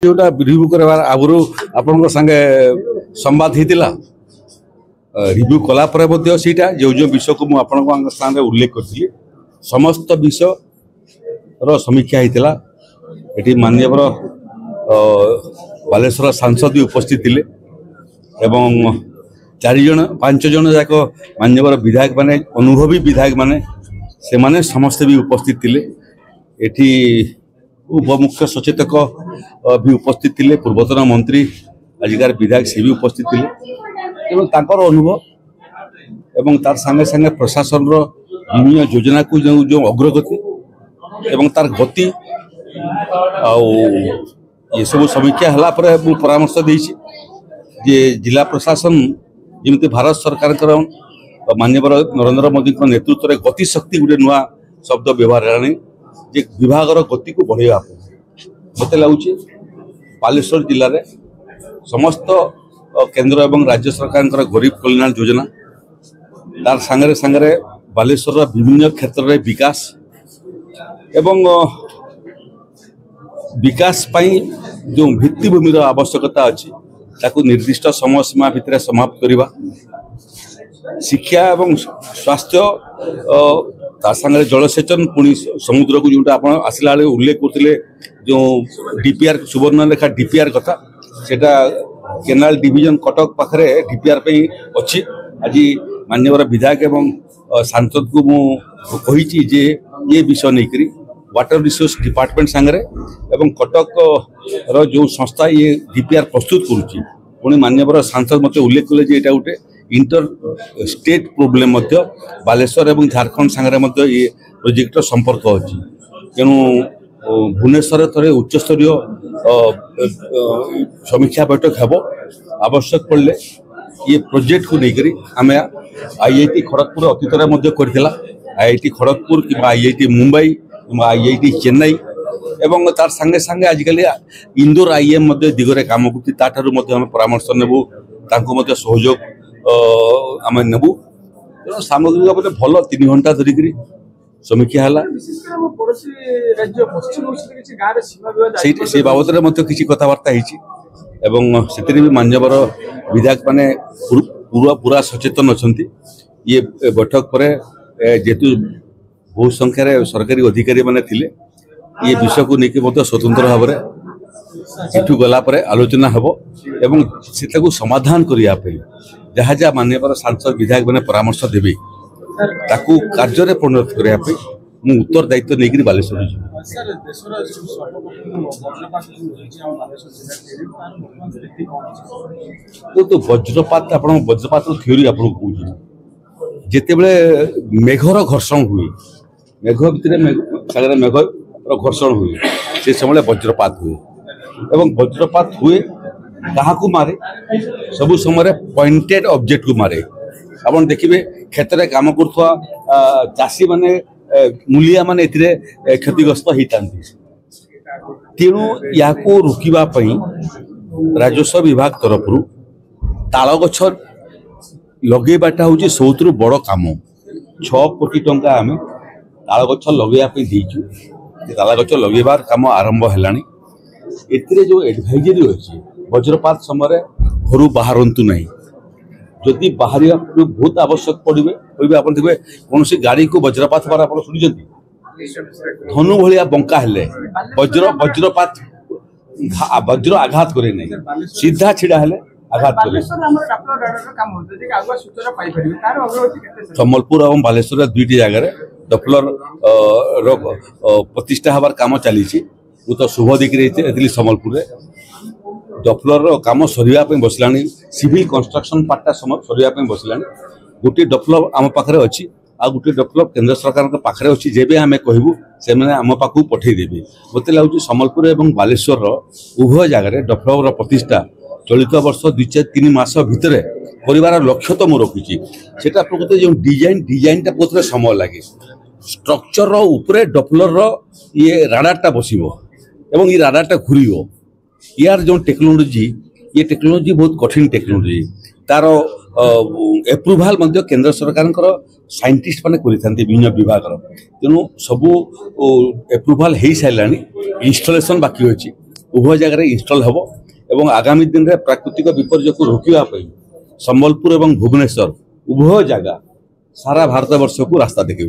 जोटा रिव्यू करवार आगु आपण संगे संवाद होता रिव्यू कलापर सीटा जो जो विषय को मुझे स्थान उल्लेख करी समस्त विषय समीक्षा होता ये माननीय बालेश्वर सांसद भी उपस्थित थे एवं 4 जन 5 जन जाक माननीय विधायक माने अनुभवी विधायक माने से माने समस्त भी उपस्थित थे एठी उपमुख्य सचेतक भी उपस्थित थे पूर्वतन मंत्री आजिकार विधायक से भी उपस्थित थे तेणु तांकर अनुभव एवं तार संगे संगे प्रशासन विभिन्न योजना को जो जो अग्रगति एवं तार गति ये सब समीक्षा हला पर परामर्श देछि जे जिला प्रशासन जमी भारत सरकार माननीय नरेंद्र मोदी नेतृत्व में गति शक्ति गोटे नुआ शब्द व्यवहार है जे विभाग गति को बढ़ावा मत लगुच बालेश्वर जिले में समस्त केंद्र एवं राज्य सरकार गरीब कल्याण योजना तार सांगरे सांगरे बालेश्वर विभिन्न क्षेत्र में विकास एवं विकास पाई जो भित्तिभूमि आवश्यकता अच्छी ताकू निर्दिष्ट समय सीमा भितर समाप्त करवा शिक्षा एवं स्वास्थ्य सागर जलसेचन पुणी समुद्र को जोटा आप आसला बेले उल्लेख करते जो डीपीआर सुवर्णरेखा डीपीआर कथा सेटा केनाल डिविजन कटक पाखे डीपीआर अच्छी आज माननीय विधायक एवं सांसद को मुझे जे ये विषय नहीं वाटर रिसोर्स डिपार्टमेंट सांगरे एवं कटक रो जो संस्था ये डीपीआर प्रस्तुत करुच्ची पुणी माननीय सांसद मत उल्लेख कले यहाँ गोटे इंटर स्टेट प्रोब्लेम बालेश्वर एवं झारखंड सांगरे ये प्रोजेक्ट संपर्क अच्छी तेणु भुवनेश्वर थे उच्चस्तरीय समीक्षा बैठक हेब आवश्यक पड़े ये प्रोजेक्ट को लेकर आम आईआईटी खड़गपुर अतीत करथिला आईआईटी खड़गपुर कि आईआईटी मुंबई आईआईटी चेन्नई एवं तार संगे संगे आजिकल इंदोर आईएम दिगरे काम कर परामर्श नेबू तांको सहयोग आम नेबू तेणु सामग्रिक भाव भल 3 घंटा धरिक समीक्षा है से बाबद किसी कथबार्ता एवं से मान्यवर विधायक माने पूरा सचेतन अच्छा ये बैठक पर जेतु बहु संख्यार सरकारी अधिकारी माने थिले ये विषय को लेकिन स्वतंत्र भाव में इठू गलापर आलोचना हेब एवं से समाधान करने जहाँ जहाँ माननीय सांसद विधायक मैंने परामर्श देवे ताकू कार्य परिणत करने मु उत्तर दायित्व नहीं बालेश्वर तो वज्रपात आप वज्रपात थ्योरी आपको कह जिते बड़े मेघर घर्षण हुए मेघ भितर मेघ घर्षण हुए से समय वज्रपात हुए एवं वज्रपात हुए क्या मारे सब समय पॉइंटेड ऑब्जेक्ट को मारे आप देखिए क्षेत्र में काम कर चाषी माने मूलिया माने क्षतिग्रस्त होता तेणु या रोकवाई राजस्व विभाग तरफ ताल गछ लगेबाटा हूँ सब बड़ काम 6 कोटी टंका आम ताल गछ लगेवाई देचु ताल गछ लगेबार काम आरंभ है जो एडभाइजरी अच्छी वज्रपात समय घर बाहरतु ना जदि बाहर बहुत आवश्यक पड़े आप देखिए कौन गाड़ी को वज्रपात हमारे आप शुणी धनु भाया बंका हेले वज्रपात वज्र आघात करे नहीं सीधा छिड़ा हेले आघात करे सम्बलपुर और बालेश्वर 2टी जगह डपलर प्रतिष्ठा हबार काम चली तो शुभ देखिए सम्बलपुर डपलर काम सरिया बसला सिविल कंस्ट्रक्शन पार्टा सरिया बसला गोटे डपलर आम पाखे अच्छी आ गोटे डपलर केंद्र सरकार पाखे अच्छी जेबे आम कहूँ से आम पाखु पठेदेवे मत लगुच सम्बलपुर और बालेश्वर उभय जगह डपलर प्रतिष्ठा चलित वर्ष 2-3 मास भितर कर लक्ष्य तो मुझे रखी सेटा प्रकृत जो डिजाइनटा प्रकृत समय लगे स्ट्रक्चर उपरे डपलर ये राडारटा बसो एवं ये राडारटा घूर यार जो टेक्नोलोजी ये टेक्नोलोजी बहुत कठिन टेक्नोलोजी तार एप्रुवाल केंद्र सरकार साइंटिस्ट माने विभिन्न विभाग तेणु सबू एप्रुवाल हो सारा इंस्टॉलेशन बाकी अच्छी उभय जगह इनस्टल हम एवं आगामी दिन में प्राकृतिक विपर्य को रोकवा संबलपुर और भुवनेश्वर उभय जगह सारा भारत वर्ष को रास्ता देखिए।